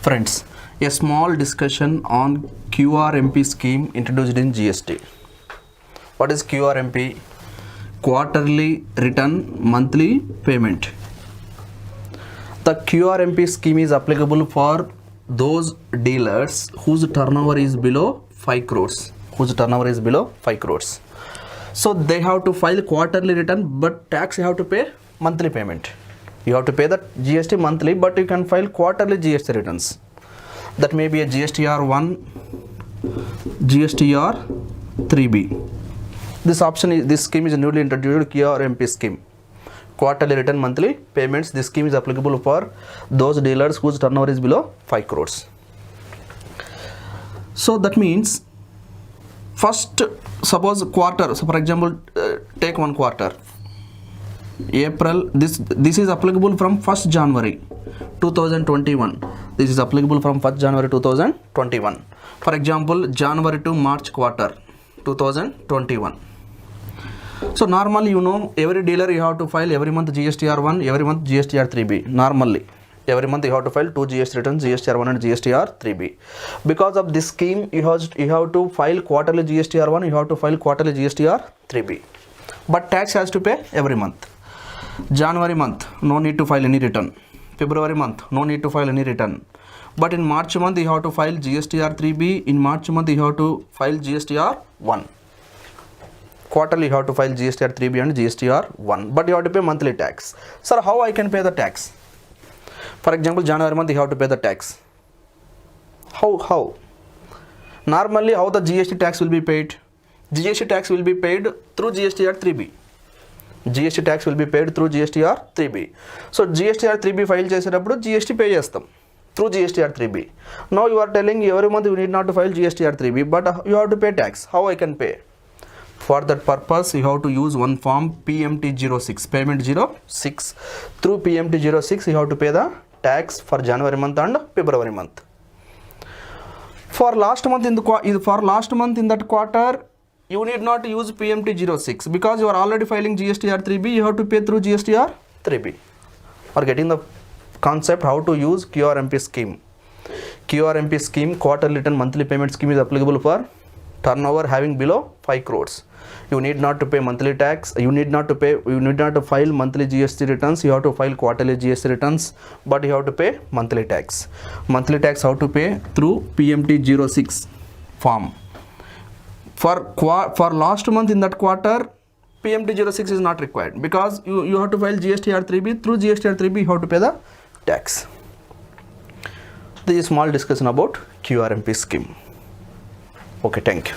Friends, a small discussion on QRMP scheme introduced in GST. What is QRMP? Quarterly return monthly payment. The QRMP scheme is applicable for those dealers whose turnover is below 5 crores. So they have to file quarterly return, but tax you have to pay monthly payment. You have to pay the GST monthly, but you can file quarterly GST returns. That may be a GSTR 1, GSTR 3B. This scheme is newly introduced QRMP scheme. Quarterly return monthly payments. This scheme is applicable for those dealers whose turnover is below 5 crores. So that means first, suppose quarter. So for example, take one quarter. April, this is applicable from 1st January 2021. This is applicable from 1st January 2021. For example, January to March quarter 2021. So normally, every dealer you have to file every month GSTR 1, every month GSTR 3B. Normally, every month you have to file 2 GST returns, GSTR 1 and GSTR 3B. Because of this scheme, you have to file quarterly GSTR 1, you have to file quarterly GSTR 3B. But tax has to pay every month. January month, no need to file any return. February month, no need to file any return. But in March month, you have to file GSTR 3B. In March month, you have to file GSTR 1. Quarterly, you have to file GSTR 3B and GSTR 1. But you have to pay monthly tax. Sir, how I can pay the tax? For example, January month, you have to pay the tax. How? Normally, how the GST tax will be paid? GST tax will be paid through GSTR 3B. GST tax will be paid through GSTR 3B. So GSTR 3B file చేసేటప్పుడు GST pay చేస్తాం through GSTR 3B. Now you are telling every month you need not to file GSTR 3B, but you have to pay tax. How I can pay? For that purpose, you have to use one form PMT06, payment 06. Through PMT06, you have to pay the tax for January month and February month. For last month in that quarter, you need not use PMT06 because you are already filing GSTR 3B. You have to pay through GSTR 3B. Or getting the concept how to use QRMP scheme. QRMP scheme, quarterly return monthly payment scheme, is applicable for turnover having below 5 crores. You need not to pay monthly tax. You need not to file monthly GST returns. You have to file quarterly GST returns, but you have to pay monthly tax. Monthly tax how to pay? Through PMT06 form. For last month in that quarter, PMT06 is not required because you have to file GSTR 3B. Through GSTR 3B, you have to pay the tax. This is a small discussion about QRMP scheme. Okay, thank you.